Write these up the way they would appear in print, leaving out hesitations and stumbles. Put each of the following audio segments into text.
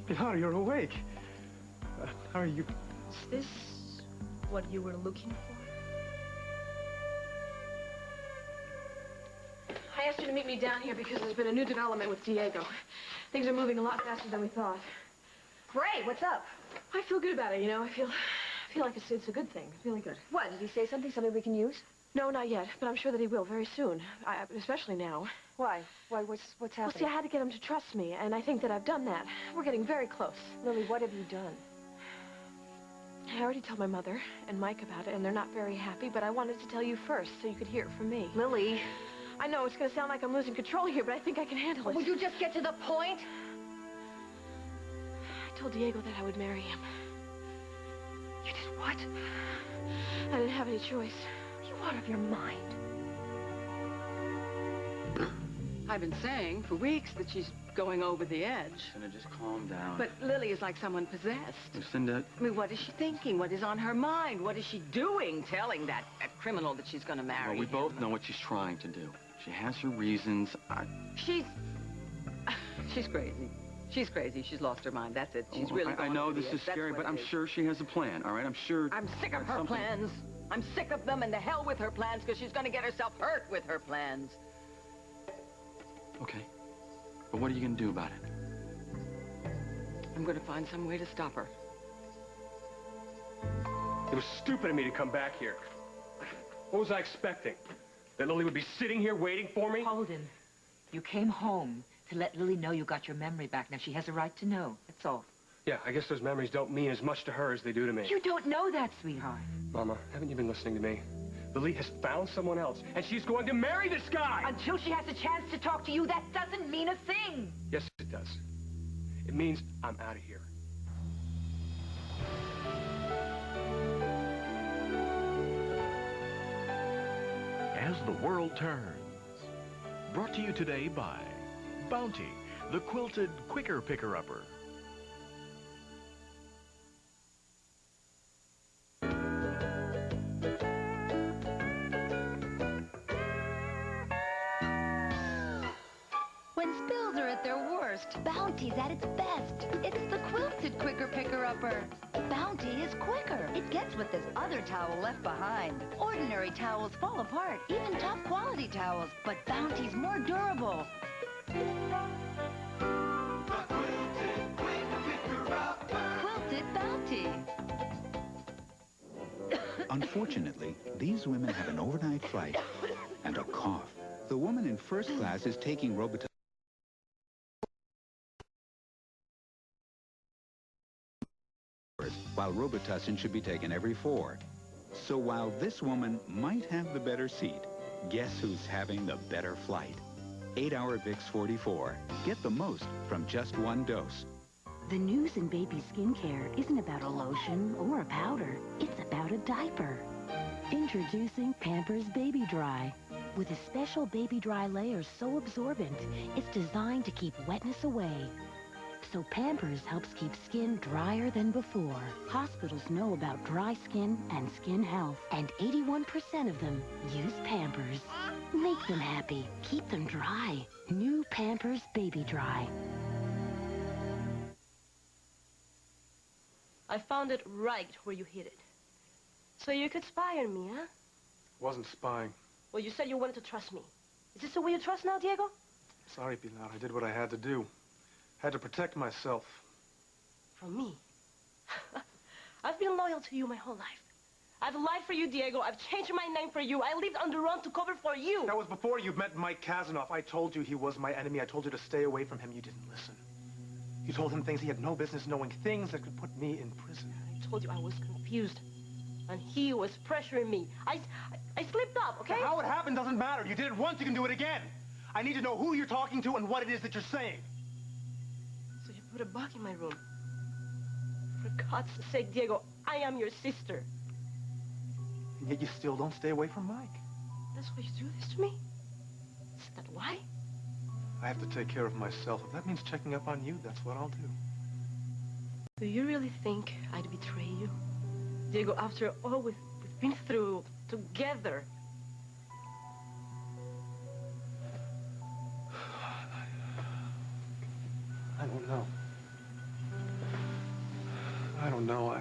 Pilar, you're awake. How are you? Is this what you were looking for? I asked you to meet me down here because there's been a new development with Diego. Things are moving a lot faster than we thought. Great, what's up? I feel good about it, you know. I feel like it's a good thing. Really good. What, did he say something we can use? No, not yet, but I'm sure that he will very soon, especially now. Why? What's happening? Well, see, I had to get him to trust me, and I think that I've done that. We're getting very close. Lily, what have you done? I already told my mother and Mike about it, and they're not very happy, but I wanted to tell you first so you could hear it from me. Lily. I know it's going to sound like I'm losing control here, but I think I can handle it. Would you just get to the point? I told Diego that I would marry him. You did what? I didn't have any choice. Are you out of your mind? I've been saying for weeks that she's going over the edge. Lucinda, just calm down. But Lily is like someone possessed. Lucinda... I mean, what is she thinking? What is on her mind? What is she doing, telling that criminal that she's going to marry Well, we him? both know what she's trying to do. She has her reasons. She's crazy. She's crazy. She's lost her mind. That's it. She's really I know this is scary, but I'm sure she has a plan, all right? I'm sure... I'm sick of her plans. I'm sick of them, and the hell with her plans, because she's going to get herself hurt with her plans. Okay. But what are you going to do about it? I'm going to find some way to stop her. It was stupid of me to come back here. What was I expecting? That Lily would be sitting here waiting for me? Holden, you came home to let Lily know you got your memory back. Now, she has a right to know. That's all. Yeah, I guess those memories don't mean as much to her as they do to me. You don't know that, sweetheart. Mama, haven't you been listening to me? Lily has found someone else, and she's going to marry this guy! Until she has a chance to talk to you, that doesn't mean a thing. Yes, it does. It means I'm out of here. As the World Turns. Brought to you today by Bounty, the quilted quicker picker-upper. When spills are at their worst, Bounty's at its best. It's the quilted quicker picker-upper. Bounty is quicker. It gets what this other towel left behind. Ordinary towels fall apart, even top-quality towels, but Bounty's more durable. Quilted Bounty. Unfortunately, these women have an overnight flight and a cough. The woman in first class is taking Robitussin while Robitussin should be taken every 4. So while this woman might have the better seat, guess who's having the better flight? 8-hour Vicks 44. Get the most from just 1 dose. The news in baby skincare isn't about a lotion or a powder. It's about a diaper. Introducing Pampers Baby Dry. With a special Baby Dry layer so absorbent, it's designed to keep wetness away. So Pampers helps keep skin drier than before. Hospitals know about dry skin and skin health, and 81% of them use Pampers. Make them happy. Keep them dry. New Pampers Baby Dry. I found it right where you hid it. So you could spy on me, huh? Wasn't spying. Well, you said you wanted to trust me. Is this the way you trust now, Diego? Sorry, Pilar. I did what I had to do. Had to protect myself. From me? I've been loyal to you my whole life. I've lied for you, Diego. I've changed my name for you. I lived on the run to cover for you. That was before you met Mike Kazanoff. I told you he was my enemy. I told you to stay away from him. You didn't listen. You told him things he had no business knowing, things that could put me in prison. I told you I was confused. And he was pressuring me. I slipped up, okay? Now, how it happened doesn't matter. You did it once, you can do it again. I need to know who you're talking to and what it is that you're saying. So you put a bug in my room. For God's sake, Diego, I am your sister. And yet you still don't stay away from Mike. That's why you do this to me? Is that why? I have to take care of myself. If that means checking up on you, that's what I'll do. Do you really think I'd betray you? Diego, after all we've been through together. I don't know. I don't know.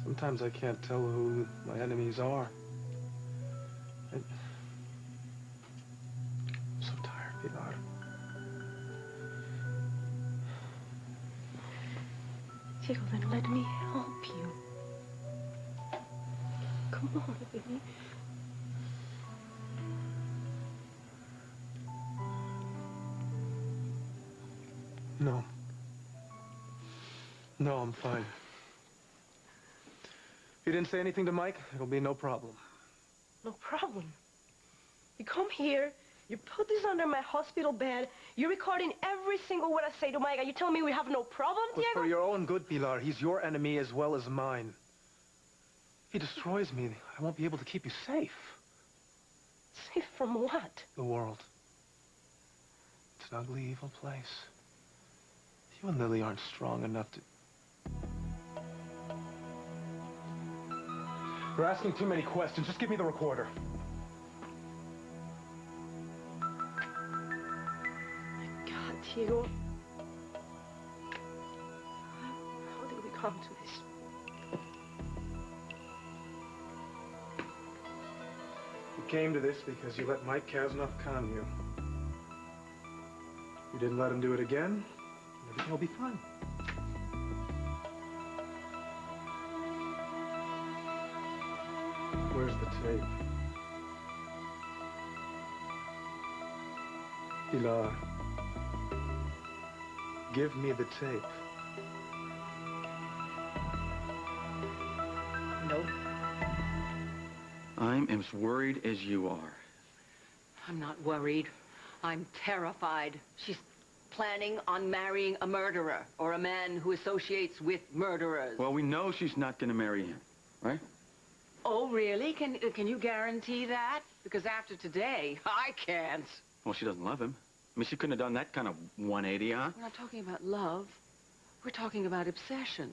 Sometimes I can't tell who my enemies are. I'm so tired, Pilar. Diego, then let me help you. Come on, baby. No. No, I'm fine. If you didn't say anything to Mike, it'll be no problem. No problem. You come here, you put this under my hospital bed, you're recording every single word I say to Mike, and you tell me we have no problem, It was Diego? for your own good, Pilar. He's your enemy as well as mine. If he destroys me, I won't be able to keep you safe. Safe from what? The world. It's an ugly, evil place. You and Lily aren't strong enough to... You're asking too many questions. Just give me the recorder. God, Diego. How did we come to this? You came to this because you let Mike Kasanoff con you. You didn't let him do it again, everything will be fine. Where's the tape? Pilar, give me the tape. Nope. I'm as worried as you are. I'm not worried. I'm terrified. She's planning on marrying a murderer or a man who associates with murderers. Well, we know she's not going to marry him, right? Oh, really? Can you guarantee that? Because after today, I can't. Well, she doesn't love him. I mean, she couldn't have done that kind of 180, huh? We're not talking about love. We're talking about obsession.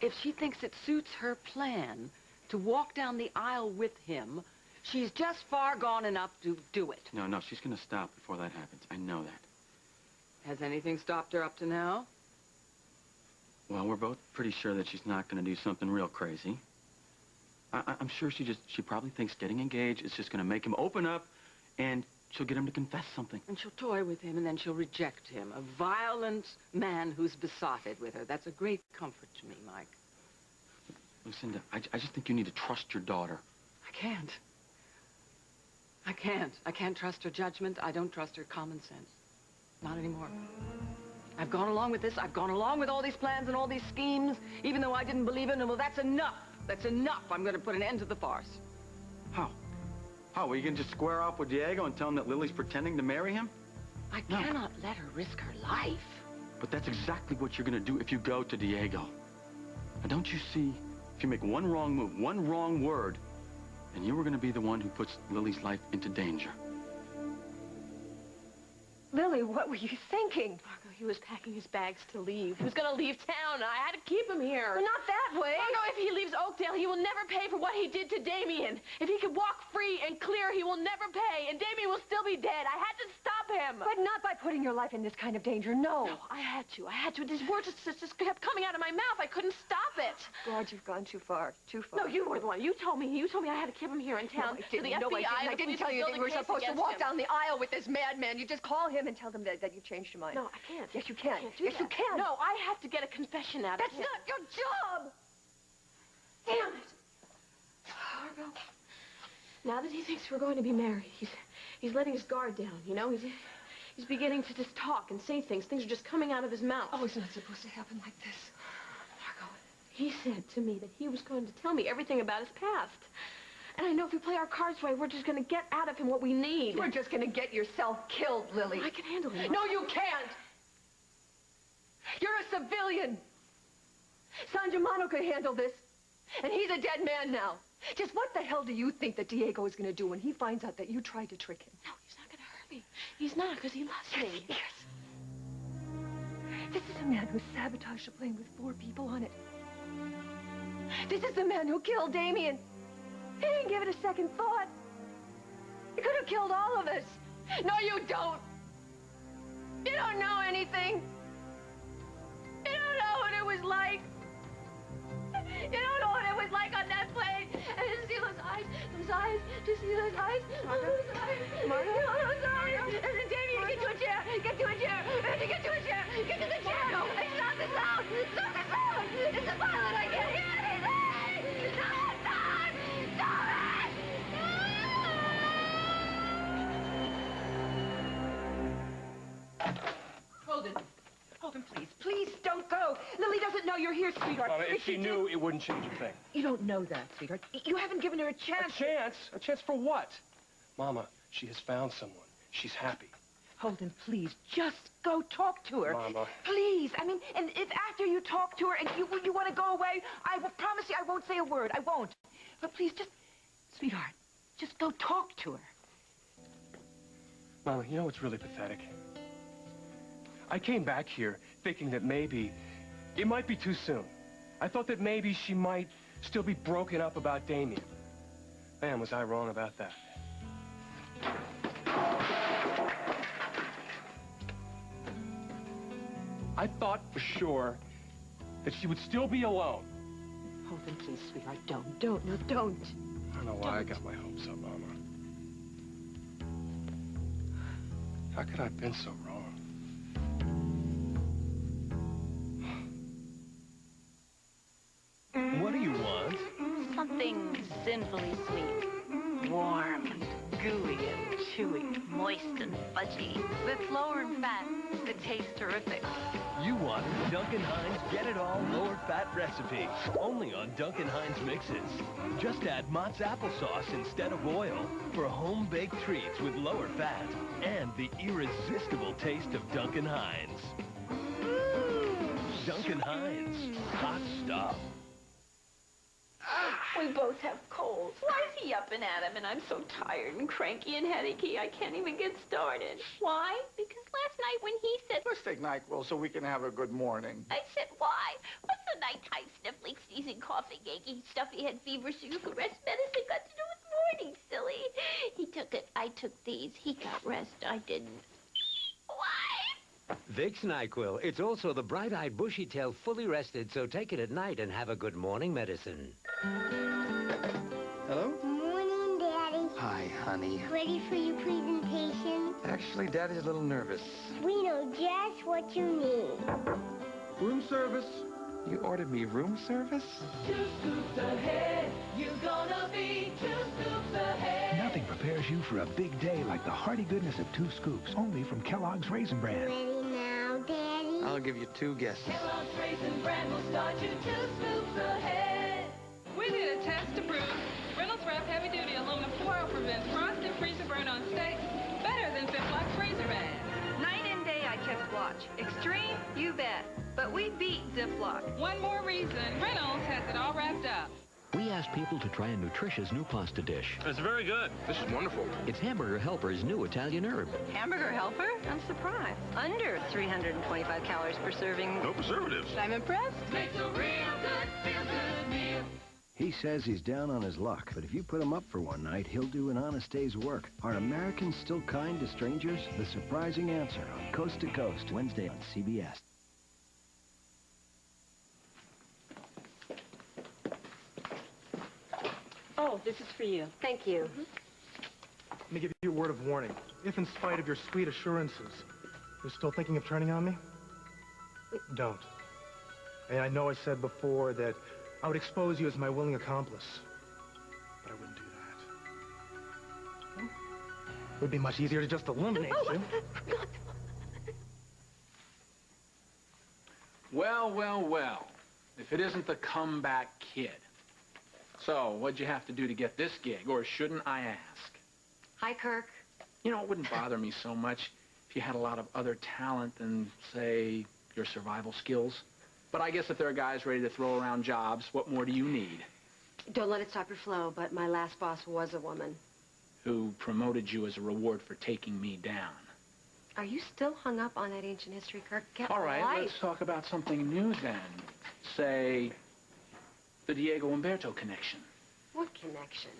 If she thinks it suits her plan to walk down the aisle with him, she's just far gone enough to do it. No, she's going to stop before that happens. I know that. Has anything stopped her up to now? Well, we're both pretty sure that she's not going to do something real crazy. I'm sure she probably thinks getting engaged is just going to make him open up, and she'll get him to confess something. And she'll toy with him, and then she'll reject him. A violent man who's besotted with her. That's a great comfort to me, Mike. Lucinda, I just think you need to trust your daughter. I can't. I can't trust her judgment. I don't trust her common sense. Not anymore. I've gone along with this. I've gone along with all these plans and all these schemes, even though I didn't believe in them. Well, that's enough. That's enough. I'm going to put an end to the farce. How? How? Are you going to just square off with Diego and tell him that Lily's pretending to marry him? I cannot let her risk her life. But that's exactly what you're going to do if you go to Diego. And don't you see, if you make one wrong move, one wrong word, then you were going to be the one who puts Lily's life into danger. Lily, what were you thinking? Margo, he was packing his bags to leave. He was going to leave town. I had to keep him here. Well, not that way. Margo, if he leaves Oakdale, he will never pay for what he did to Damien. If he could walk free and clear, he will never pay, and Damien will still be dead. I had to stop him. But not by putting your life in this kind of danger, no. No, I had to. These words just kept coming out of my mouth. I couldn't stop it. God, you've gone too far. Too far. No, you were the one. You told me I had to keep him here in town. No, I didn't tell you that you were supposed to walk down the aisle with this madman. You just call him and tell them that you've changed your mind. No, I can't. Yes, you can. Yes, you can. No, I have to get a confession out of him. That's not your job! Damn it! Margo, now that he thinks we're going to be married, he's letting his guard down, you know? He's beginning to just talk and say things. Things are just coming out of his mouth. Oh, it's not supposed to happen like this. Margo, he said to me that he was going to tell me everything about his past. And I know if we play our cards right, we're just going to get out of him what we need. You're just going to get yourself killed, Lily. I can handle it. No, you can't. You're a civilian. San Germano could handle this. And he's a dead man now. Just what the hell do you think that Diego is going to do when he finds out that you tried to trick him? No, he's not going to hurt me. He's not, because he loves me. Yes. This is a man who sabotaged a plane with 4 people on it. This is the man who killed Damien. He didn't give it a second thought. He could have killed all of us. No, you don't. You don't know anything. You don't know what it was like. guys. Margo? No, I'm sorry. Damien, get to a chair. Get to a chair. Get to a chair. Get to the chair. No. Stop the sound. Stop the sound. It's a pilot. I can't hear anything. Stop it. Stop it. Holden. Holden, please. Please don't go. Lily doesn't know you're here, sweetheart. Mama, if she knew, it wouldn't change a thing. You don't know that, sweetheart. You haven't given her a chance. A chance? A chance for what? Mama, she has found someone. She's happy. Holden, please, just go talk to her. Mama. Please. I mean, and if after you talk to her and you want to go away, I will promise you I won't say a word. I won't. But please, just, sweetheart, just go talk to her. Mama, you know what's really pathetic? I came back here thinking that maybe it might be too soon. I thought that maybe she might still be broken up about Damien. Man, was I wrong about that. I thought for sure that she would still be alone. Holden, please, sweetheart, don't. No, don't. I don't know why I got my hopes up, Mama. How could I have been so wrong? What do you want? Something sinfully sweet. Warm and gooey and chewy. Moist and fudgy. That's lower in fat. It tastes terrific. You want Duncan Hines Get It All Lower Fat Recipe. Only on Duncan Hines Mixes. Just add Mott's applesauce instead of oil for home-baked treats with lower fat and the irresistible taste of Duncan Hines. Duncan Hines. Hot stuff. We both have colds. Why is he up and at him? And I'm so tired and cranky and headachy, I can't even get started. Why? Because last night when he said... Let's take NyQuil so we can have a good morning. I said, why? What's the nighttime sniffling, sneezing, coughing, aching, stuffy head fever, so you could rest medicine got to do with morning, silly? He took it. I took these. He got rest. I didn't. Why? Vicks NyQuil. It's also the bright-eyed, bushy-tailed, fully rested, so take it at night and have a good morning medicine. Hello? Morning, Daddy. Hi, honey. Ready for your presentation? Actually, Daddy's a little nervous. We know just what you need. Room service? You ordered me room service? 2 scoops ahead. You're gonna be 2 scoops ahead. Nothing prepares you for a big day like the hearty goodness of 2 scoops, only from Kellogg's Raisin Bran. Ready now, Daddy? I'll give you 2 guesses. Kellogg's Raisin Bran will start you 2 scoops ahead. We did a test to prove Reynolds Wrap Heavy Duty Aluminum Foil prevents frost and freezer burn on steaks better than Ziploc Razor Band. Night and day I kept watch. Extreme, you bet. But we beat Ziploc. One more reason, Reynolds has it all wrapped up. We asked people to try a nutritious new pasta dish. It's very good. This is wonderful. It's Hamburger Helper's new Italian herb. Hamburger Helper? I'm surprised. Under 325 calories per serving. No preservatives. I'm impressed. Makes a real good, feel-good meal. He says he's down on his luck, but if you put him up for one night, he'll do an honest day's work. Are Americans still kind to strangers? The surprising answer on Coast to Coast, Wednesday on CBS. Oh, this is for you. Thank you. Let me give you a word of warning. If, in spite of your sweet assurances, you're still thinking of turning on me, don't. And I know I said before that I would expose you as my willing accomplice, but I wouldn't do that. It would be much easier to just eliminate you. Well, well, well. If it isn't the comeback kid. So, what'd you have to do to get this gig, or shouldn't I ask? Hi, Kirk. You know, it wouldn't bother me so much if you had a lot of other talent than, say, your survival skills. But I guess if there are guys ready to throw around jobs, what more do you need? Don't let it stop your flow, but my last boss was a woman. Who promoted you as a reward for taking me down. Are you still hung up on that ancient history, Kirk? Get All right, life. let's talk about something new then. Say, the Diego Umberto connection. What connection?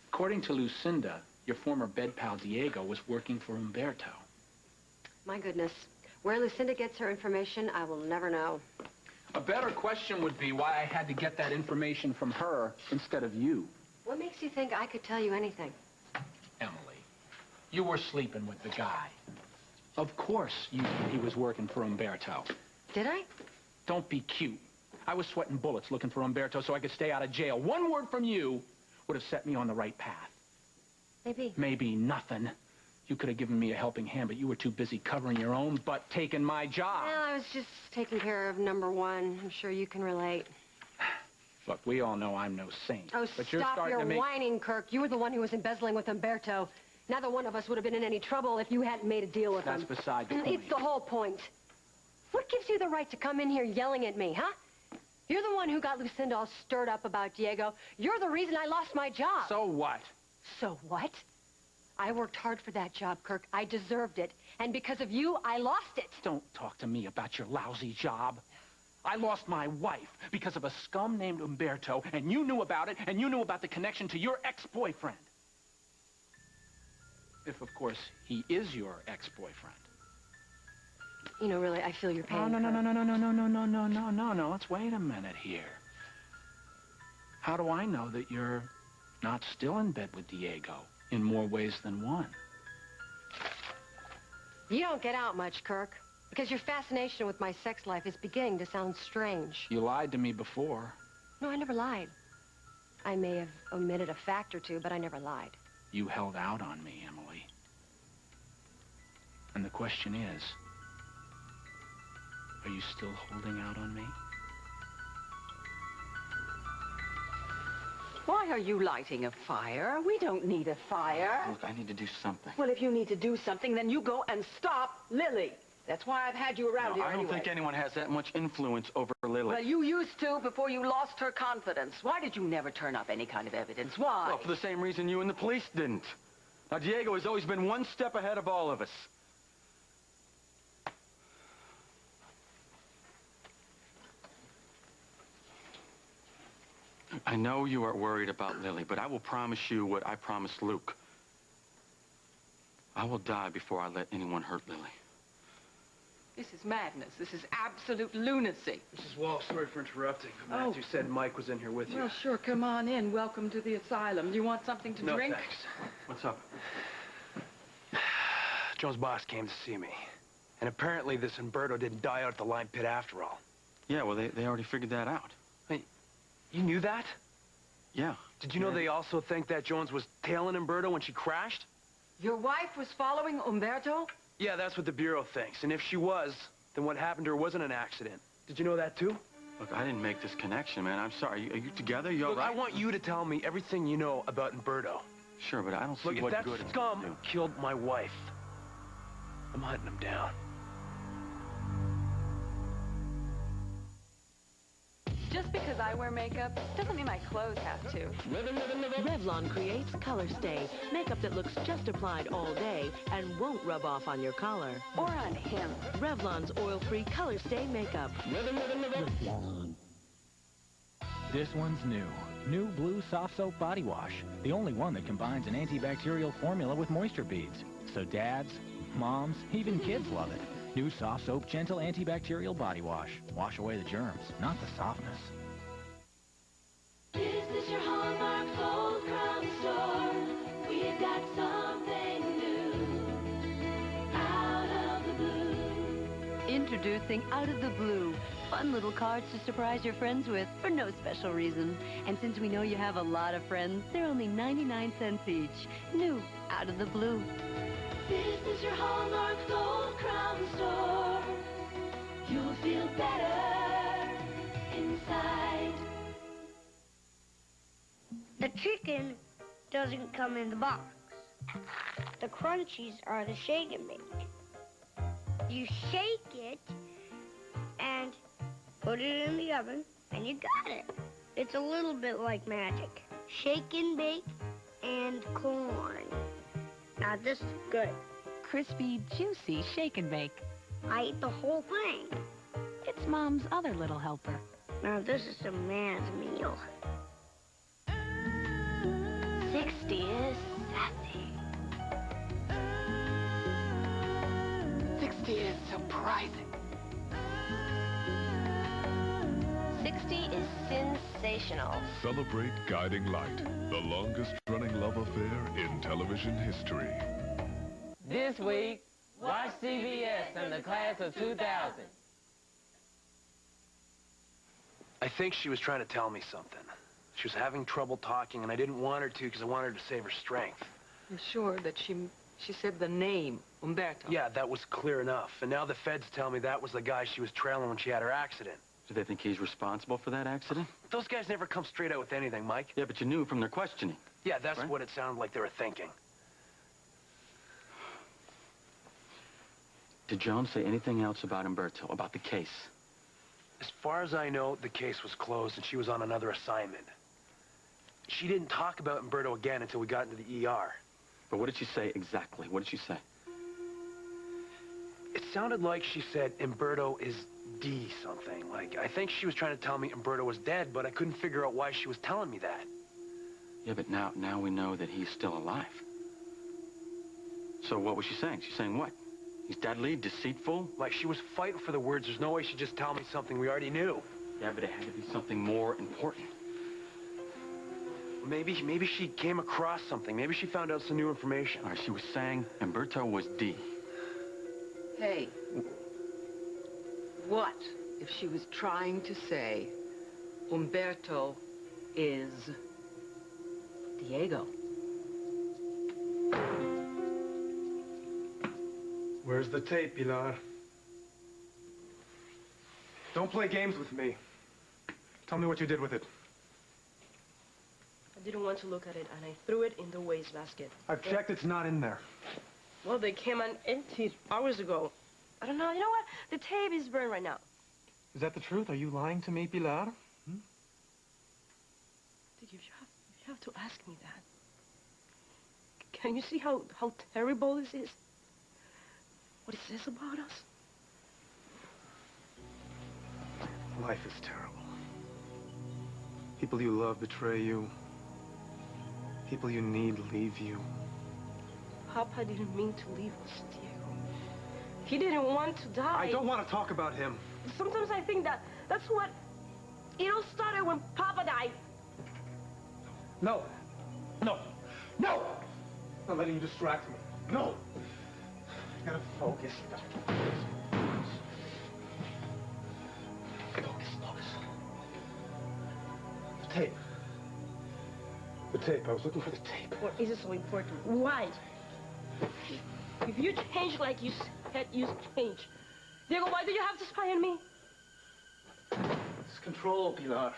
According to Lucinda, your former bed pal Diego was working for Umberto. My goodness. Where Lucinda gets her information, I will never know. A better question would be why I had to get that information from her instead of you. What makes you think I could tell you anything? Emma, You were sleeping with the guy. Of course you knew he was working for Umberto. Did I? Don't be cute. I was sweating bullets looking for Umberto so I could stay out of jail. One word from you would have set me on the right path. Maybe. Maybe nothing. You could have given me a helping hand, but you were too busy covering your own butt, taking my job. Well, I was just taking care of number one. I'm sure you can relate. Look, we all know I'm no saint. Oh, but you're stop starting your to make... whining, Kirk. You were the one who was embezzling with Umberto. Neither one of us would have been in any trouble if you hadn't made a deal with him. That's beside the point. It's the whole point. What gives you the right to come in here yelling at me, huh? You're the one who got Lucinda all stirred up about Diego. You're the reason I lost my job. So what? So what? I worked hard for that job, Kirk. I deserved it. And because of you, I lost it. Don't talk to me about your lousy job. I lost my wife because of a scum named Umberto, and you knew about it, and you knew about the connection to your ex-boyfriend. If, of course, he is your ex-boyfriend. You know, really, I feel your pain. No. Let's wait a minute here. How do I know that you're not still in bed with Diego in more ways than one? You don't get out much, Kirk, because your fascination with my sex life is beginning to sound strange. You lied to me before. No, I never lied. I may have omitted a fact or two, but I never lied. You held out on me, Emily. And the question is, are you still holding out on me? Why are you lighting a fire? We don't need a fire. Look, I need to do something. Well, if you need to do something, then you go and stop Lily. That's why I've had you around here I don't anyway. think anyone has that much influence over Lily. Well, you used to before you lost her confidence. Why did you never turn up any kind of evidence? Why? Well, for the same reason you and the police didn't. Now, Diego has always been one step ahead of all of us. I know you are worried about Lily, but I will promise you what I promised Luke. I will die before I let anyone hurt Lily. This is madness. This is absolute lunacy. Mrs. Wall, sorry for interrupting. Matthew said Mike was in here with you. Well, sure. Come on in. Welcome to the asylum. Do you want something to drink? No, thanks. What's up? Joe's boss came to see me. And apparently this Umberto didn't die out at the lime pit after all. Yeah, well, they already figured that out. Hey, you knew that? Yeah. Did you know they also think that Jones was tailing Umberto when she crashed? Your wife was following Umberto? Yeah, that's what the Bureau thinks. And if she was, then what happened to her wasn't an accident. Did you know that too? Look, I didn't make this connection, man. I'm sorry. Are you together? You all Look, right? I want you to tell me everything you know about Umberto. Sure, but I don't see Look, what if good that it's scum gonna do. killed my wife, I'm hunting him down. Just because I wear makeup doesn't mean my clothes have to. Revlon creates Color Stay, makeup that looks just applied all day and won't rub off on your collar. Or on him. Revlon's oil-free Color Stay makeup. Revlon. This one's new. New Blue Soft Soap Body Wash. The only one that combines an antibacterial formula with moisture beads. So dads, moms, even kids love it. New Soft Soap Gentle Antibacterial Body Wash. Wash away the germs, not the softness. Is this your Hallmark Gold Crown store? We've got something new. Out of the blue. Introducing Out of the Blue. Fun little cards to surprise your friends with for no special reason. And since we know you have a lot of friends, they're only 99 cents each. New Out of the Blue. This is your Hallmark Gold Crown store. You'll feel better inside. The chicken doesn't come in the box. The crunchies are the shake and bake. You shake it and put it in the oven, and you got it. It's a little bit like magic. Shake and bake and corn. Now this is good. Crispy, juicy shake and bake. I ate the whole thing. It's Mom's other little helper. Now this is a man's meal. 60 is sassy. 60 is surprising. 60 is sensational. Celebrate Guiding Light, the longest-running love affair in television history. This week, watch CBS and the class of 2000. I think she was trying to tell me something. She was having trouble talking, and I didn't want her to because I wanted her to save her strength. You're sure that she said the name, Umberto? Yeah, that was clear enough. And now the feds tell me that was the guy she was trailing when she had her accident. Do they think he's responsible for that accident? Those guys never come straight out with anything, Mike. Yeah, but you knew from their questioning. Yeah, that's right? what it sounded like they were thinking. Did Joan say anything else about Umberto, about the case? As far as I know, the case was closed and she was on another assignment. She didn't talk about Umberto again until we got into the ER. But what did she say exactly? What did she say? It sounded like she said Umberto is D something. Like, I think she was trying to tell me Umberto was dead, but I couldn't figure out why she was telling me that. Yeah, but now we know that he's still alive. So what was she saying? She's saying what? He's deadly, deceitful? Like she was fighting for the words. There's no way she'd just tell me something we already knew. Yeah, but it had to be something more important. Maybe she came across something. Maybe she found out some new information. All right, she was saying Umberto was D. Hey, what if she was trying to say Umberto is Diego? Where's the tape, Pilar? Don't play games with me. Tell me what you did with it. I didn't want to look at it, and I threw it in the wastebasket. I've checked, it's not in there. Well, they came and emptied hours ago. I don't know. You know what? The tape is burned right now. Is that the truth? Are you lying to me, Pilar? Dude, you have to ask me that. Can you see how terrible this is? What it says about us? Life is terrible. People you love betray you. People you need leave you. Papa didn't mean to leave us, Diego. He didn't want to die. I don't want to talk about him. Sometimes I think that's what... It all started when Papa died. No. No. No! I'm not letting you distract me. No! You gotta focus. Focus. The tape. The tape. I was looking for the tape. What is it so important? Why? If you change like you said you change, Diego, why do you have to spy on me? It's control, Pilar.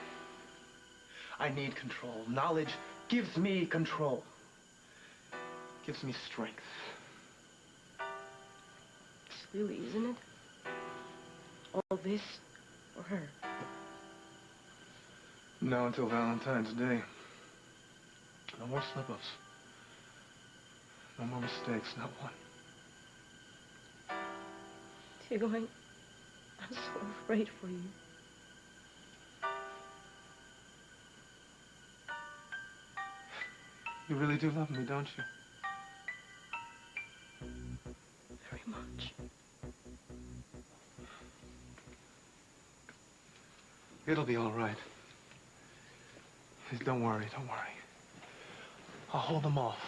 I need control. Knowledge gives me control. Gives me strength. It's really, isn't it? All this for her. No, until Valentine's Day. No more slip-ups. No more mistakes, not one. Diego, I'm so afraid for you. You really do love me, don't you? Very much. It'll be all right. Don't worry. I'll hold them off.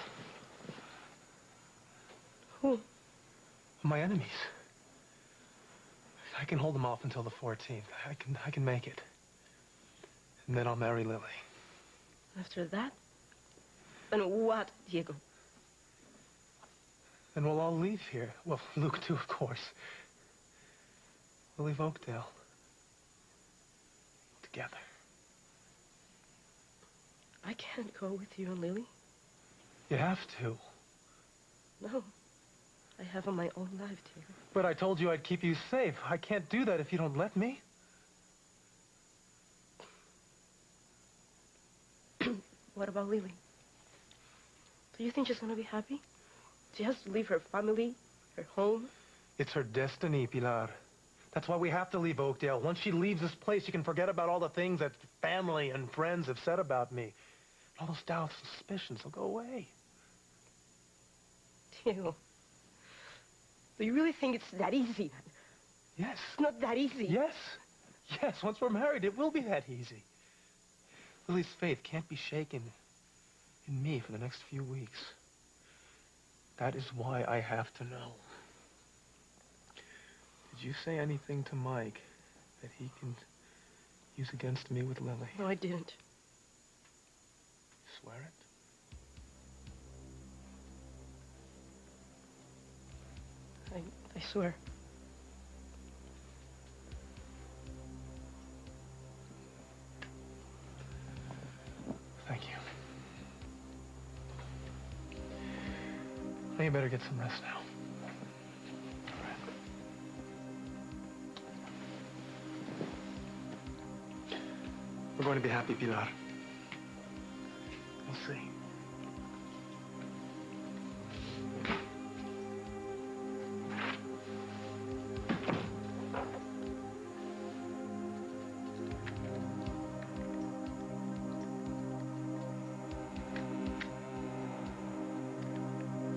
Who? My enemies. I can hold them off until the 14th. I can make it. And then I'll marry Lily. After that? And what, Diego? Then we'll all leave here. Well, Luke too, of course. We'll leave Oakdale. Together. I can't go with you and Lily. You have to. No. I have my own life, Diego. But I told you I'd keep you safe. I can't do that if you don't let me. What about Lily? Do you think she's gonna be happy? She has to leave her family, her home. It's her destiny, Pilar. That's why we have to leave Oakdale. Once she leaves this place, she can forget about all the things that family and friends have said about me. All those doubts and suspicions will go away. Diego, do you really think it's that easy? Yes. It's not that easy. Yes. Once we're married, it will be that easy. Lily's faith can't be shaken in me for the next few weeks. That is why I have to know. Did you say anything to Mike that he can use against me with Lily? No, I didn't. Swear it? I swear. Thank you. Now you better get some rest now. All right. We're going to be happy, Pilar. We'll see.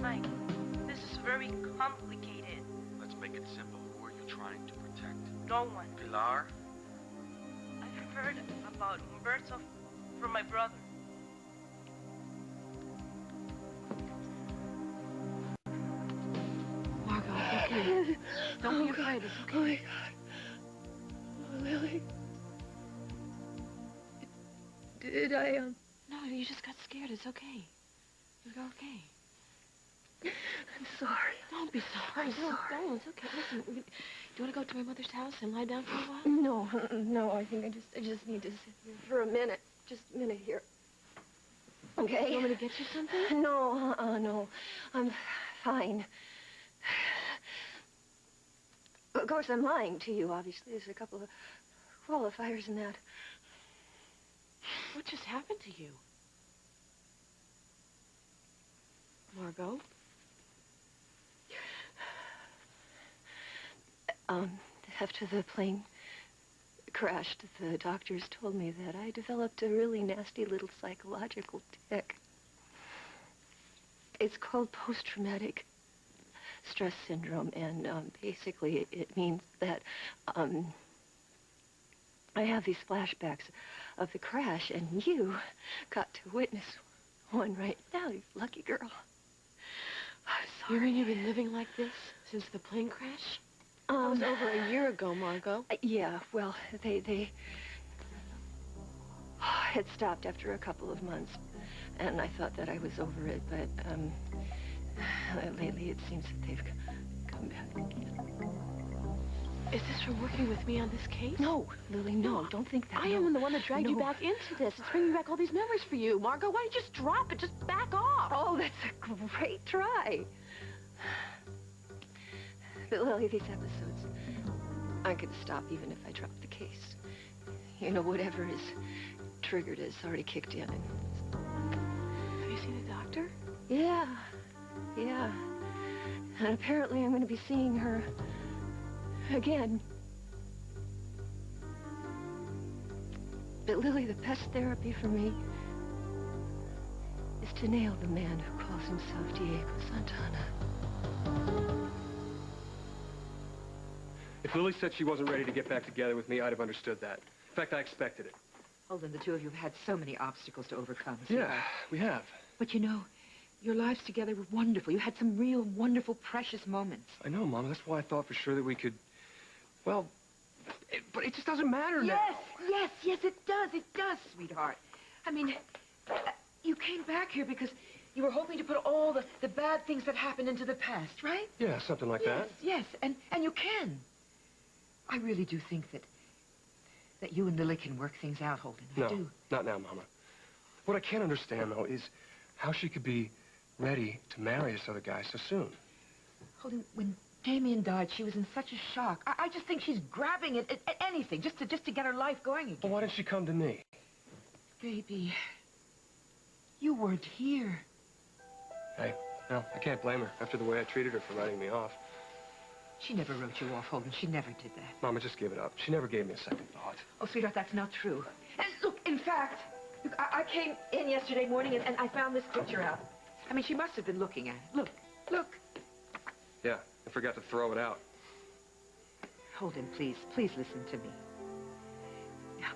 Mike, this is very complicated. Let's make it simple. Who are you trying to protect? No one. Pilar? I've heard about Umberto from my brother. Margo, it's okay. Don't be afraid. It's okay. Oh, my God. Oh, Lily. Did I, No, you just got scared. It's okay. You're okay. I'm sorry. Don't be sorry. I'm sorry. Don't. It's okay. Listen, do you want to go to my mother's house and lie down for a while? No, I think I just need to sit here for a minute. Just a minute here. Okay? You want me to get you something? No, no. I'm fine. Of course, I'm lying to you, obviously. There's a couple of qualifiers in that. What just happened to you? Margo? After the plane crashed, the doctors told me that I developed a really nasty little psychological tic. It's called post-traumatic stress syndrome, and basically it means that I have these flashbacks of the crash, and you got to witness one right now, you lucky girl. I'm sorry. You mean you've been living like this since the plane crash? That was over a year ago, Margo. Yeah, well, they had stopped after a couple of months, and I thought that I was over it, but lately it seems that they've come back again. Is this from working with me on this case? No, Lily, no, don't think that. I am the one that dragged you back into this. It's bringing back all these memories for you. Margo, why don't you just drop it? Just back off. Oh, that's a great try. But, Lily, these episodes aren't going to stop even if I drop the case. You know, whatever is triggered is already kicked in. Have you seen a doctor? Yeah. And apparently I'm going to be seeing her again. But, Lily, the best therapy for me is to nail the man who calls himself Diego Santana. If Lily said she wasn't ready to get back together with me, I'd have understood that. In fact, I expected it. Holden, the two of you have had so many obstacles to overcome. Yeah, we have. But you know, your lives together were wonderful. You had some real wonderful, precious moments. I know, Mama. That's why I thought for sure that we could, well, but it just doesn't matter now. Yes, it does, sweetheart. I mean, you came back here because you were hoping to put all the bad things that happened into the past, right? Yeah, something like that. Yes, and you can. I really do think that you and Lily can work things out, Holden. I do. Not now, Mama. What I can't understand, though, is how she could be ready to marry this other guy so soon. Holden, when Damien died, she was in such a shock. I just think she's grabbing at anything just to get her life going again. Well, why didn't she come to me? Baby, you weren't here. Hey, no, I can't blame her after the way I treated her for writing me off. She never wrote you off, Holden. She never did that. Mama, just give it up. She never gave me a second thought. Oh, sweetheart, that's not true. And look, in fact, look, I came in yesterday morning and I found this picture out. I mean, she must have been looking at it. Look. Yeah, I forgot to throw it out. Holden, please listen to me.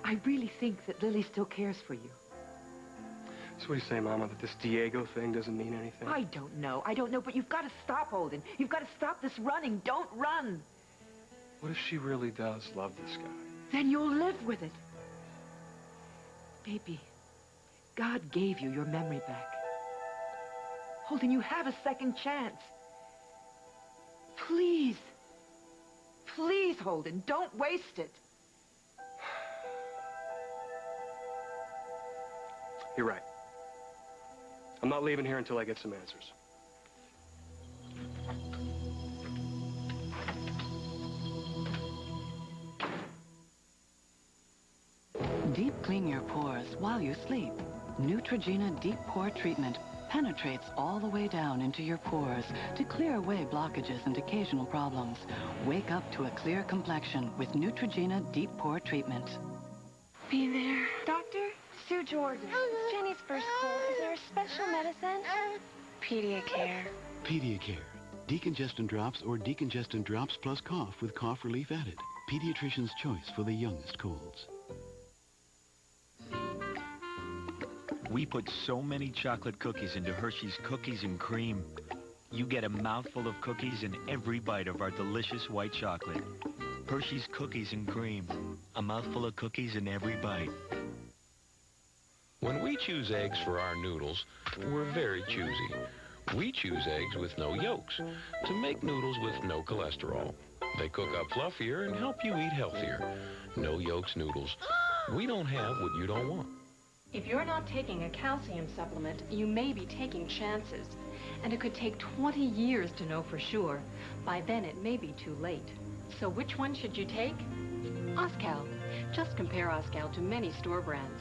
I really think that Lily still cares for you. So what do you say, Mama, that this Diego thing doesn't mean anything? I don't know, but you've got to stop, Holden. You've got to stop this running. Don't run. What if she really does love this guy? Then you'll live with it. Baby, God gave you your memory back. Holden, you have a second chance. Please. Please, Holden, don't waste it. You're right. I'm not leaving here until I get some answers. Deep clean your pores while you sleep. Neutrogena Deep Pore Treatment penetrates all the way down into your pores to clear away blockages and occasional problems. Wake up to a clear complexion with Neutrogena Deep Pore Treatment. Be there. Doctor? Sue Jordan. It's Jenny's first cold. Is there a special medicine? Pediacare. Pediacare. Decongestant drops or decongestant drops plus cough with cough relief added. Pediatrician's choice for the youngest colds. We put so many chocolate cookies into Hershey's Cookies and Cream. You get a mouthful of cookies in every bite of our delicious white chocolate. Hershey's Cookies and Cream. A mouthful of cookies in every bite. When we choose eggs for our noodles, we're very choosy. We choose eggs with no yolks to make noodles with no cholesterol. They cook up fluffier and help you eat healthier. No yolks noodles. We don't have what you don't want. If you're not taking a calcium supplement, you may be taking chances. And it could take 20 years to know for sure. By then, it may be too late. So which one should you take? Oscal. Just compare Oscal to many store brands.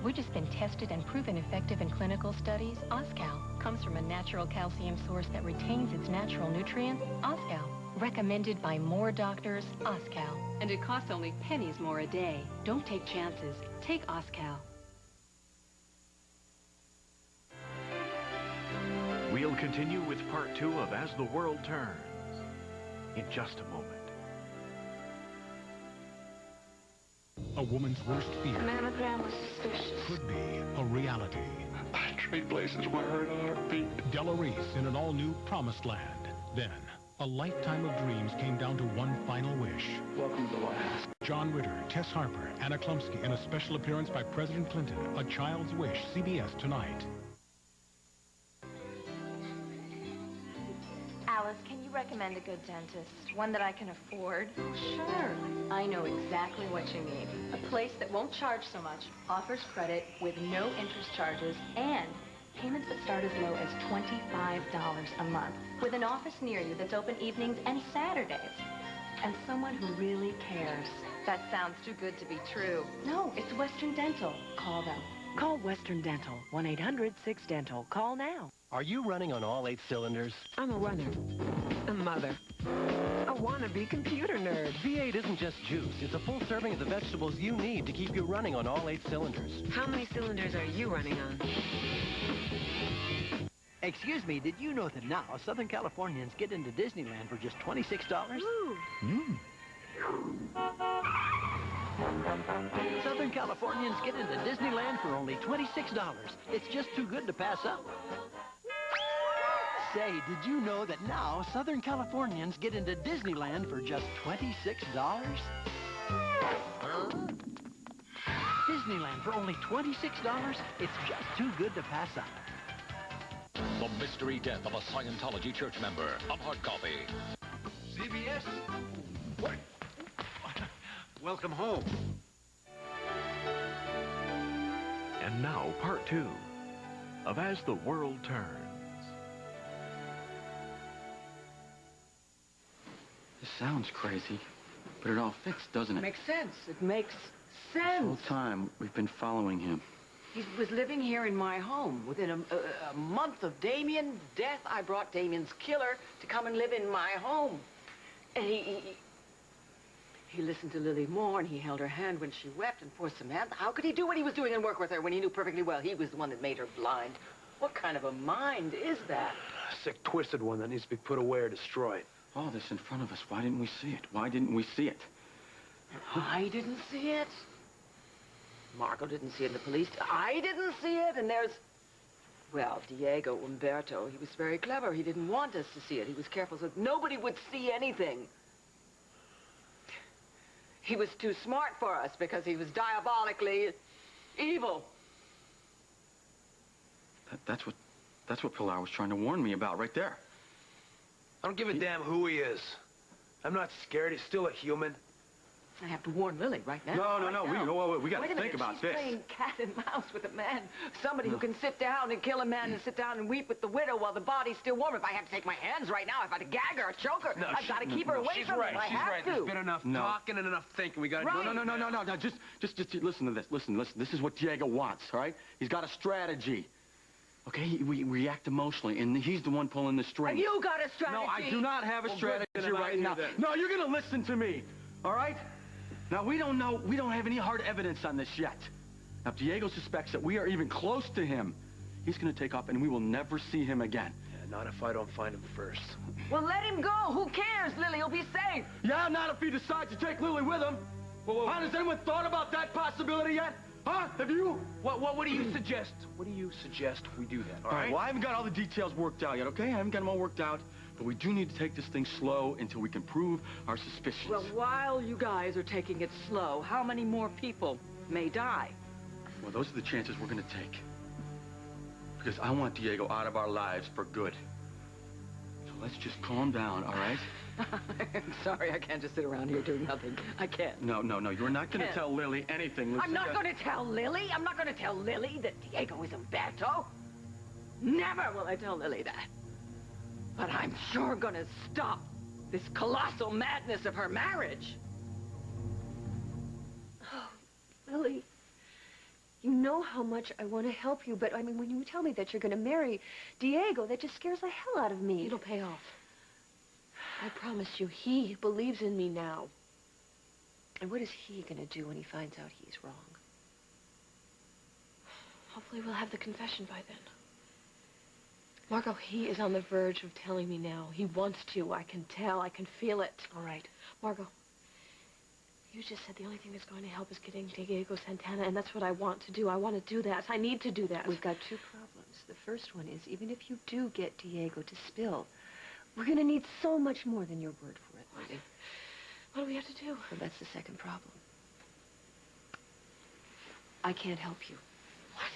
Which has been tested and proven effective in clinical studies. Oscal comes from a natural calcium source that retains its natural nutrients. Oscal. Recommended by more doctors. Oscal. And it costs only pennies more a day. Don't take chances. Take Oscal. We'll continue with part 2 of As the World Turns in just a moment. A woman's worst fear Mammogram was suspicious. could be a reality. I trade places with her in a heartbeat. Della Reese in an all-new Promised Land. Then, a lifetime of dreams came down to one final wish. Welcome to the White House. John Ritter, Tess Harper, Anna Klumsky in a special appearance by President Clinton. A Child's Wish, CBS tonight. Alice, can you recommend a good dentist? One that I can afford? Sure. I know exactly what you need. A place that won't charge so much, offers credit with no interest charges, and payments that start as low as $25 a month. With an office near you that's open evenings and Saturdays. And someone who really cares. That sounds too good to be true. No, it's Western Dental. Call them. Call Western Dental. 1-800-6-DENTAL. Call now. Are you running on all 8 cylinders? I'm a runner. A mother. A wannabe computer nerd. V8 isn't just juice. It's a full serving of the vegetables you need to keep you running on all 8 cylinders. How many cylinders are you running on? Excuse me, did you know that now Southern Californians get into Disneyland for just $26? Ooh. Southern Californians get into Disneyland for only $26. It's just too good to pass up. Say, did you know that now Southern Californians get into Disneyland for just $26? Disneyland for only $26? It's just too good to pass up. The mystery death of a Scientology church member. A hard copy. CBS? What? Welcome home. And now, part 2 of As the World Turns. This sounds crazy, but it all fits, doesn't it? Makes sense. It makes This sense. whole time, we've been following him. He was living here in my home. Within a month of Damien's death, I brought Damien's killer to come and live in my home. And he listened to Lily Moore, and he held her hand when she wept. And poor Samantha, how could he do what he was doing and work with her when he knew perfectly well he was the one that made her blind? What kind of a mind is that? A sick, twisted one that needs to be put away or destroyed. All this in front of us. Why didn't we see it? Why didn't we see it? I didn't see it. Margo didn't see it. The police. I didn't see it. And there's Well, Diego Umberto, he was very clever. He didn't want us to see it. He was careful so nobody would see anything. He was too smart for us because he was diabolically evil. That's what Pilar was trying to warn me about right there. I don't give a damn who he is. I'm not scared. He's still a human. I have to warn Lily right now. No. We got to think about She's this. playing cat and mouse with a man. Somebody who can sit down and kill a man and sit down and weep with the widow while the body's still warm. If I have to take my hands right now, if I have to gag her or choke her, I've got to keep her away from him. I have to. There's been enough talking and enough thinking. We got to do it. No. Just listen to this. Listen. This is what Diego wants, all right? He's got a strategy. Okay, we react emotionally, and he's the one pulling the strings. You got a strategy. No, I do not have a strategy right now. No, you're going to listen to me, all right? Now, we don't have any hard evidence on this yet. Now, if Diego suspects that we are even close to him, he's going to take off, and we will never see him again. Yeah, not if I don't find him first. Well, let him go. Who cares? Lily will be safe. Yeah, not if he decides to take Lily with him. Whoa. Has anyone thought about that possibility yet? Huh? Have you? What do you suggest? What do you suggest we do then? All right? Well, I haven't got all the details worked out yet, okay? I haven't got them all worked out. But we do need to take this thing slow until we can prove our suspicions. Well, while you guys are taking it slow, how many more people may die? Well, those are the chances we're going to take. Because I want Diego out of our lives for good. So let's just calm down, all right? I'm sorry, I can't just sit around here doing nothing. I can't. No. You're not going to tell Lily anything. Listen, I'm not going to tell Lily. I'm not going to tell Lily that Diego is Umberto. Never will I tell Lily that. But I'm sure going to stop this colossal madness of her marriage. Oh, Lily, you know how much I want to help you, but, I mean, when you tell me that you're going to marry Diego, that just scares the hell out of me. It'll pay off. I promise you, he believes in me now. And what is he going to do when he finds out he's wrong? Hopefully we'll have the confession by then. Margo, he is on the verge of telling me now. He wants to. I can tell. I can feel it. All right. Margo, you just said the only thing that's going to help is getting Diego Santana, and that's what I want to do. I want to do that. I need to do that. We've got two problems. The first one is, even if you do get Diego to spill, we're going to need so much more than your word for it, Lily. What do we have to do? Well, that's the second problem. I can't help you. What?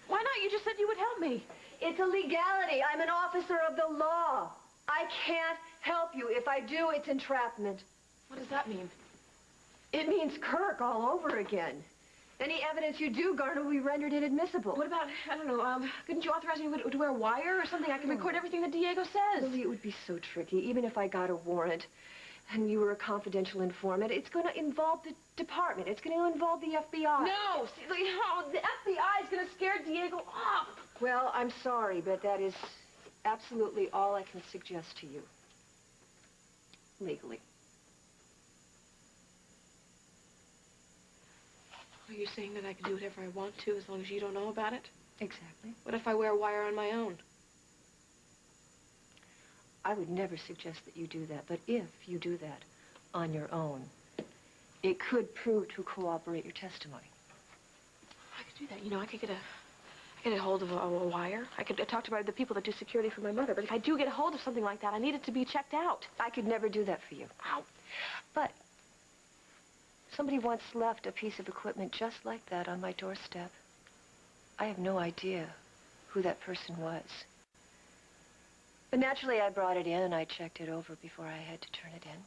Why not? You just said you would help me. It's a legality. I'm an officer of the law. I can't help you. If I do, it's entrapment. What does that mean? It means Kirk all over again. Any evidence you do garner will be rendered inadmissible. What about, I don't know, couldn't you authorize me to wear a wire or something? I can record everything that Diego says. Lily, it would be so tricky. Even if I got a warrant and you were a confidential informant, it's going to involve the department. It's going to involve the FBI. No! See, the FBI is going to scare Diego off. Well, I'm sorry, but that is absolutely all I can suggest to you. Legally. Are you saying that I can do whatever I want to as long as you don't know about it? Exactly. What if I wear a wire on my own? I would never suggest that you do that, but if you do that on your own, it could prove to corroborate your testimony. I could do that. You know, I could get a hold of a wire. I could talk to the people that do security for my mother. But if I do get a hold of something like that, I need it to be checked out. I could never do that for you. Ow. But somebody once left a piece of equipment just like that on my doorstep. I have no idea who that person was. But naturally, I brought it in and I checked it over before I had to turn it in.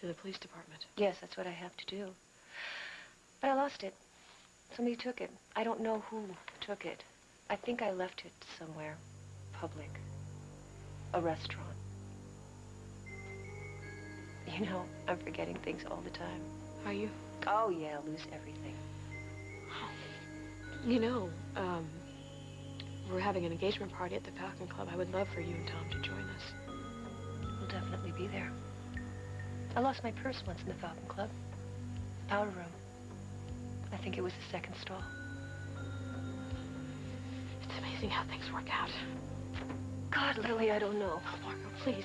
To the police department? Yes, that's what I have to do. But I lost it. Somebody took it. I don't know who took it. I think I left it somewhere public. A restaurant. You know, I'm forgetting things all the time. Are you? Oh, yeah, lose everything. You know, we're having an engagement party at the Falcon Club. I would love for you and Tom to join us. We'll definitely be there. I lost my purse once in the Falcon Club. Powder room. I think it was the second stall. It's amazing how things work out. God, Lily, I don't know. Oh, Margo, please,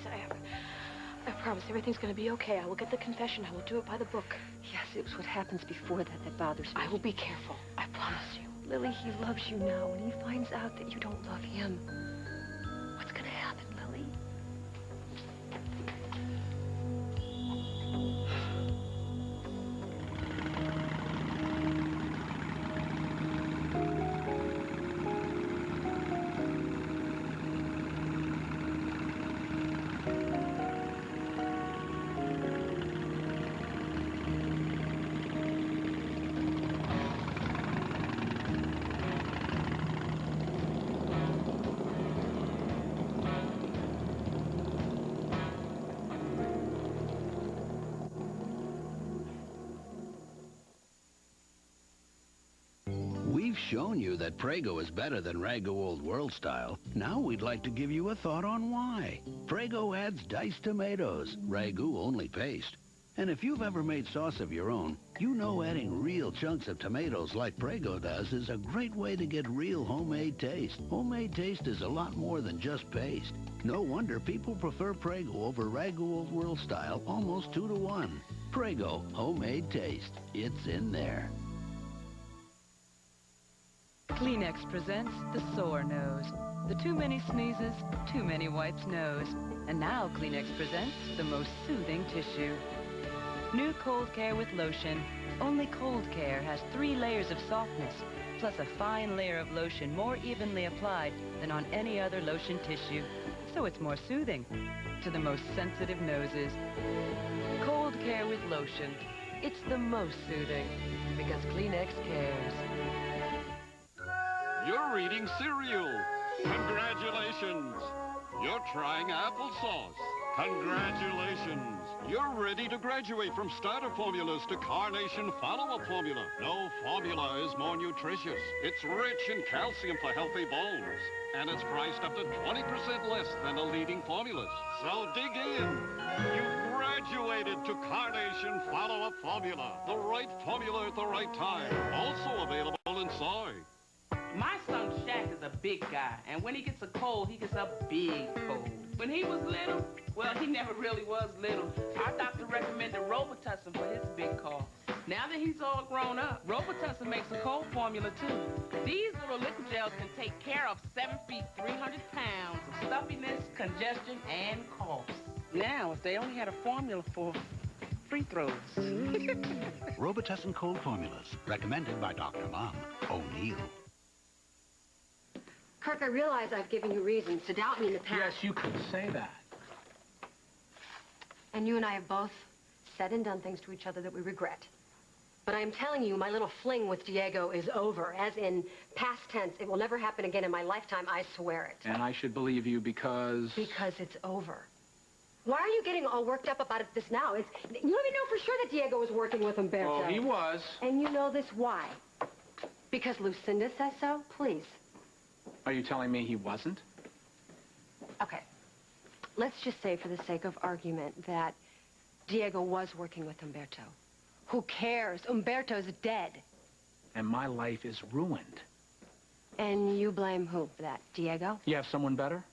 I promise everything's going to be okay. I will get the confession. I will do it by the book. Yes, it was what happens before that that bothers me. I will be careful. I promise you. Lily, he loves you now. When he finds out that you don't love him, what's gonna happen, Lily? We've shown you that Prego is better than Ragu Old World style. Now we'd like to give you a thought on why. Prego adds diced tomatoes, Ragu only paste. And if you've ever made sauce of your own, you know adding real chunks of tomatoes like Prego does is a great way to get real homemade taste. Homemade taste is a lot more than just paste. No wonder people prefer Prego over Ragu Old World style almost 2 to 1. Prego, homemade taste. It's in there. Kleenex presents the sore nose. The too many sneezes, too many wipes nose. And now Kleenex presents the most soothing tissue. New Cold Care with lotion. Only Cold Care has 3 layers of softness, plus a fine layer of lotion more evenly applied than on any other lotion tissue. So it's more soothing to the most sensitive noses. Cold Care with lotion. It's the most soothing because Kleenex cares. You're eating cereal. Congratulations. You're trying applesauce. Congratulations. You're ready to graduate from starter formulas to Carnation follow-up formula. No formula is more nutritious. It's rich in calcium for healthy bones. And it's priced up to 20% less than the leading formulas. So dig in. You've graduated to Carnation follow-up formula. The right formula at the right time. Also available in soy. My son Shaq is a big guy, and when he gets a cold, he gets a big cold. When he was little, well, he never really was little. Our doctor recommended Robitussin for his big cough. Now that he's all grown up, Robitussin makes a cold formula, too. These little liquid gels can take care of 7 feet, 300 pounds of stuffiness, congestion, and coughs. Now, if they only had a formula for free throws. Robitussin cold formulas, recommended by Dr. Mom O'Neill. Kirk, I realize I've given you reasons to doubt me in the past. Yes, you could say that. And you and I have both said and done things to each other that we regret. But I'm telling you, my little fling with Diego is over, as in past tense. It will never happen again in my lifetime, I swear it. And I should believe you because... Because it's over. Why are you getting all worked up about this now? You don't even know for sure that Diego was working with Umberto. Oh, he was. And you know this why? Because Lucinda says so? Please. Are you telling me he wasn't? Okay. Let's just say, for the sake of argument, that Diego was working with Umberto. Who cares? Umberto's dead. And my life is ruined. And you blame who for that? Diego? You have someone better?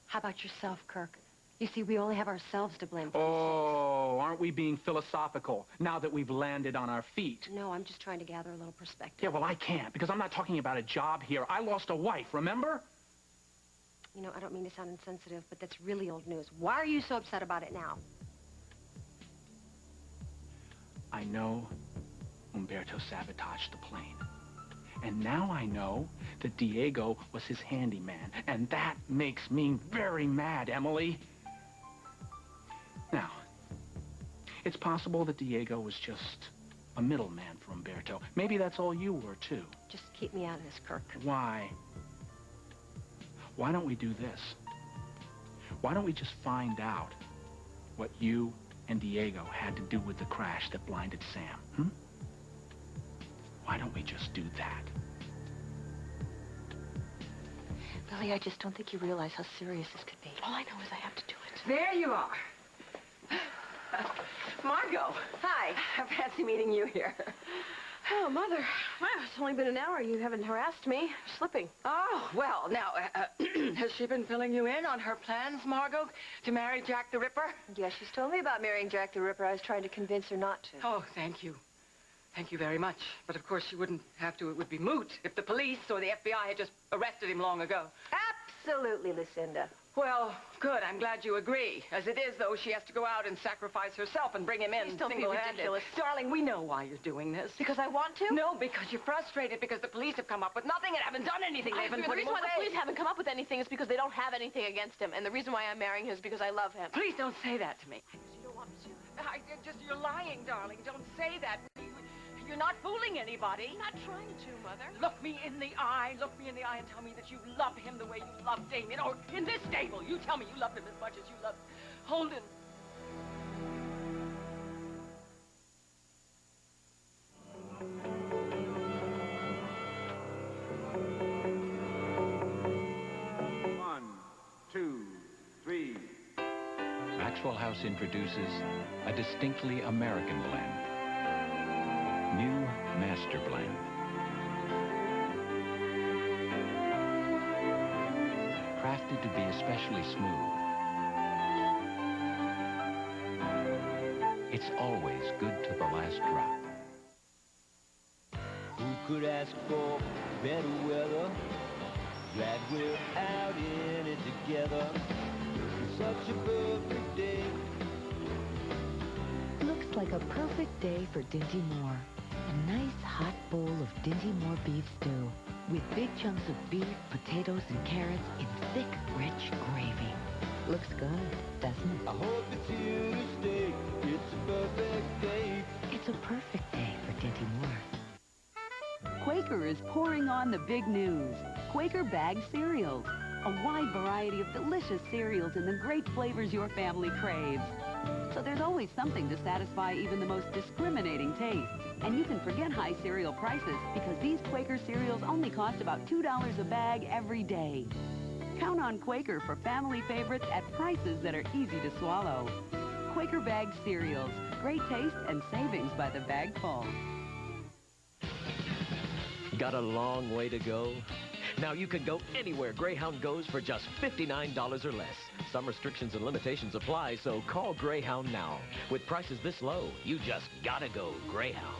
How about yourself, Kirk? You see, we only have ourselves to blame for Oh, aren't we being philosophical now that we've landed on our feet? No, I'm just trying to gather a little perspective. Yeah, well, I can't, because I'm not talking about a job here. I lost a wife, remember? You know, I don't mean to sound insensitive, but that's really old news. Why are you so upset about it now? I know Umberto sabotaged the plane. And now I know that Diego was his handyman. And that makes me very mad, Emily. Now, it's possible that Diego was just a middleman for Umberto. Maybe that's all you were, too. Just keep me out of this, Kirk. Why? Why don't we do this? Why don't we just find out what you and Diego had to do with the crash that blinded Sam, Why don't we just do that? Lily, I just don't think you realize how serious this could be. All I know is I have to do it. There you are. Margo. Hi. Fancy meeting you here. Oh, Mother. Well, it's only been an hour. You haven't harassed me. You're slipping. Oh, well, now, has she been filling you in on her plans, Margo, to marry Jack the Ripper? Yes, she's told me about marrying Jack the Ripper. I was trying to convince her not to. Oh, thank you. Thank you very much. But of course you wouldn't have to. It would be moot if the police or the FBI had just arrested him long ago. Absolutely, Lucinda. Well, good. I'm glad you agree. As it is, though, she has to go out and sacrifice herself and bring him in Please don't be single-handed. ridiculous. Darling, we know why you're doing this. Because I want to? No, because you're frustrated because the police have come up with nothing and haven't done anything. They've been The putting reason him why away. the police haven't come up with anything is because they don't have anything against him. And the reason why I'm marrying him is because I love him. Please don't say that to me. You don't want me to. You're lying, darling. Don't say that. You're not fooling anybody. I'm not trying to, Mother. Look me in the eye. Look me in the eye and tell me that you love him the way you love Damien. Or in this stable, you tell me you love him as much as you love Holden. One, two, three. Maxwell House introduces a distinctly American blend. New Master Blend. Crafted to be especially smooth. It's always good to the last drop. Who could ask for better weather? Glad we're out in it together. Such a perfect day. Looks like a perfect day for Dinty Moore. A nice hot bowl of Dinty Moore beef stew with big chunks of beef, potatoes, and carrots in thick, rich gravy. Looks good, doesn't it? I hope it's here to stay. It's a perfect day. It's a perfect day for Dinty Moore. Quaker is pouring on the big news. Quaker bagged cereals. A wide variety of delicious cereals in the great flavors your family craves. So there's always something to satisfy even the most discriminating tastes. And you can forget high cereal prices because these Quaker cereals only cost about $2 a bag every day. Count on Quaker for family favorites at prices that are easy to swallow. Quaker bagged cereals. Great taste and savings by the bagful. Got a long way to go? Now you can go anywhere Greyhound goes for just $59 or less. Some restrictions and limitations apply, so call Greyhound now. With prices this low, you just gotta go Greyhound.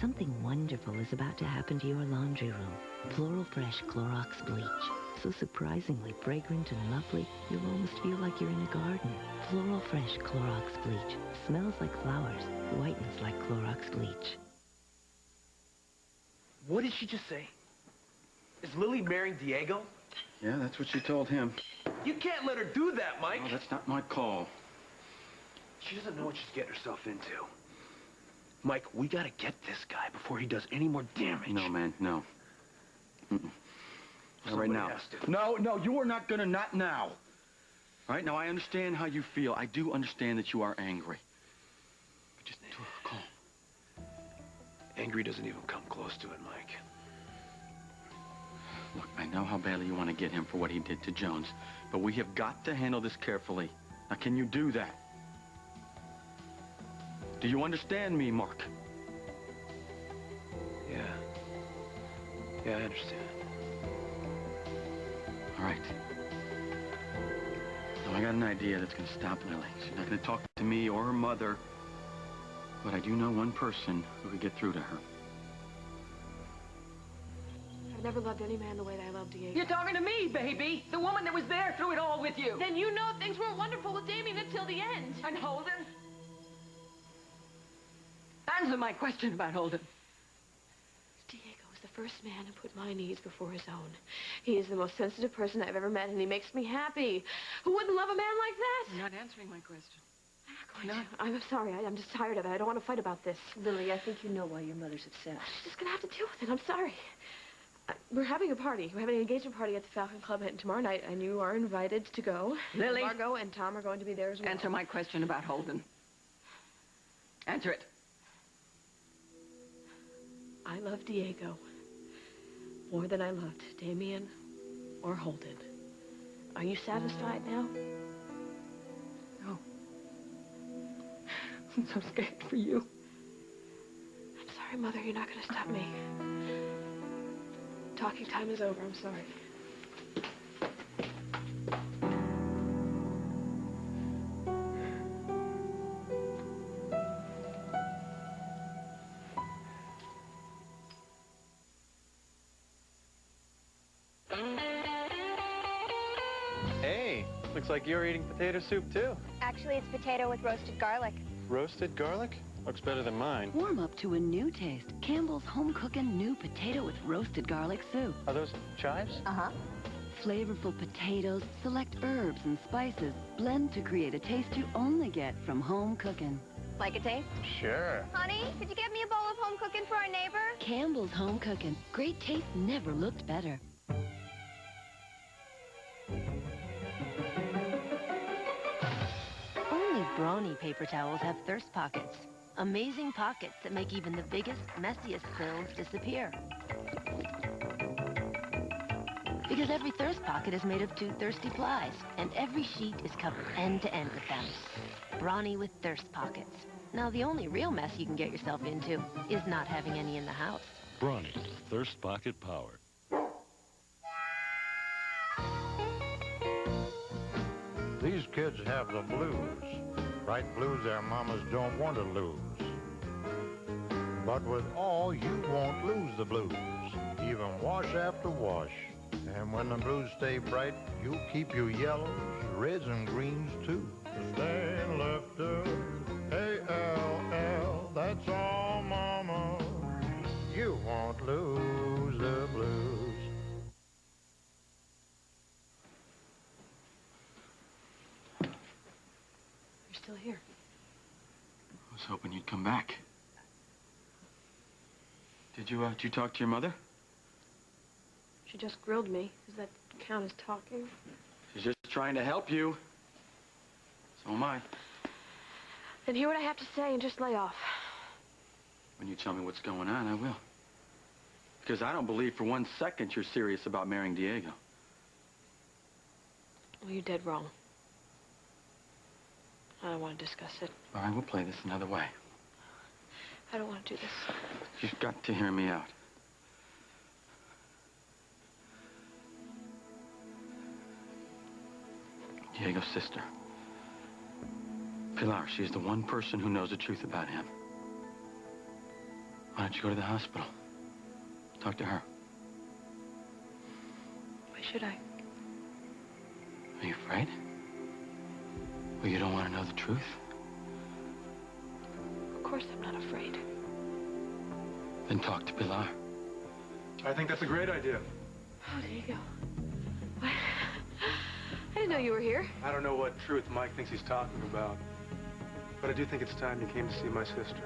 Something wonderful is about to happen to your laundry room. Floral Fresh Clorox Bleach. So surprisingly fragrant and lovely, you'll almost feel like you're in a garden. Floral Fresh Clorox Bleach. Smells like flowers. Whitens like Clorox Bleach. What did she just say? Is Lily marrying Diego? Yeah, that's what she told him. You can't let her do that, Mike. No, that's not my call. She doesn't know what she's getting herself into. Mike, we gotta get this guy before he does any more damage. No, man, no. Mm-mm. Not right now. has to. No, you are not gonna not now. All right, now I understand how you feel. I do understand that you are angry. But just calm. Angry doesn't even come close to it, Mike. Look, I know how badly you want to get him for what he did to Jones, but we have got to handle this carefully. Now, can you do that? Do you understand me, Mark? Yeah. Yeah, I understand. All right. Now, I got an idea that's going to stop Lily. She's not going to talk to me or her mother, but I do know one person who could get through to her. I've never loved any man the way that I love Diego. You're talking to me, baby. The woman that was there through it all with you. Then you know things weren't wonderful with Damien until the end. And Holden? Answer my question about Holden. Diego is the first man to put my needs before his own. He is the most sensitive person I've ever met, and he makes me happy. Who wouldn't love a man like that? You're not answering my question. I'm sorry. I'm just tired of it. I don't want to fight about this. Lily, I think you know why your mother's upset. She's just going to have to deal with it. I'm sorry. We're having a party. We're having an engagement party at the Falcon Club tomorrow night, and you are invited to go. Lily. Margo and Tom are going to be there as well. Answer my question about Holden. Answer it. I love Diego more than I loved Damien or Holden. Are you satisfied now? No. I'm so scared for you. I'm sorry, Mother. You're not going to stop me. Talking time is over. I'm sorry. Looks like you're eating potato soup, too. Actually, it's potato with roasted garlic. Roasted garlic? Looks better than mine. Warm up to a new taste. Campbell's home cooking new potato with roasted garlic soup. Are those chives? Uh-huh. Flavorful potatoes, select herbs and spices, blend to create a taste you only get from home cooking. Like a taste? Sure. Honey, could you get me a bowl of home cooking for our neighbor? Campbell's home cooking. Great taste never looked better. Only Brawny paper towels have thirst pockets. Amazing pockets that make even the biggest, messiest spills disappear. Because every thirst pocket is made of 2 thirsty plies, and every sheet is covered end to end with them. Brawny with thirst pockets. Now, the only real mess you can get yourself into is not having any in the house. Brawny, Thirst Pocket Power. These kids have the blues. Bright blues their mamas don't want to lose. But with all, you won't lose the blues, even wash after wash. And when the blues stay bright, you'll keep your yellows, reds, and greens, too. Stand left up, A-L-L, that's all, mama. You won't lose the blues. You're still here. I was hoping you'd come back. Did you talk to your mother? She just grilled me. Does that count as talking? She's just trying to help you. So am I. Then hear what I have to say and just lay off. When you tell me what's going on, I will. Because I don't believe for 1 second you're serious about marrying Diego. Well, you're dead wrong. I don't want to discuss it. All right, we'll play this another way. I don't want to do this. You've got to hear me out. Diego's sister. Pilar, she's the one person who knows the truth about him. Why don't you go to the hospital? Talk to her. Why should I? Are you afraid? Or you don't want to know the truth? Of course I'm not afraid. Then talk to Pilar. I think that's a great idea. Oh, Diego. What? I didn't know you were here. I don't know what truth Mike thinks he's talking about, but I do think it's time you came to see my sister.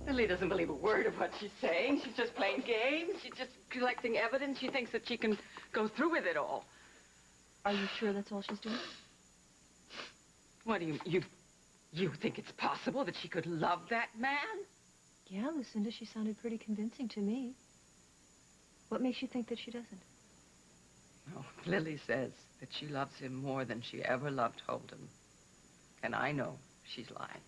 Lily doesn't believe a word of what she's saying. She's just playing games. She's just collecting evidence. She thinks that she can go through with it all. Are you sure that's all she's doing? What do you think it's possible that she could love that man? Yeah, Lucinda, she sounded pretty convincing to me. What makes you think that she doesn't? No, Lily says that she loves him more than she ever loved Holden. And I know she's lying.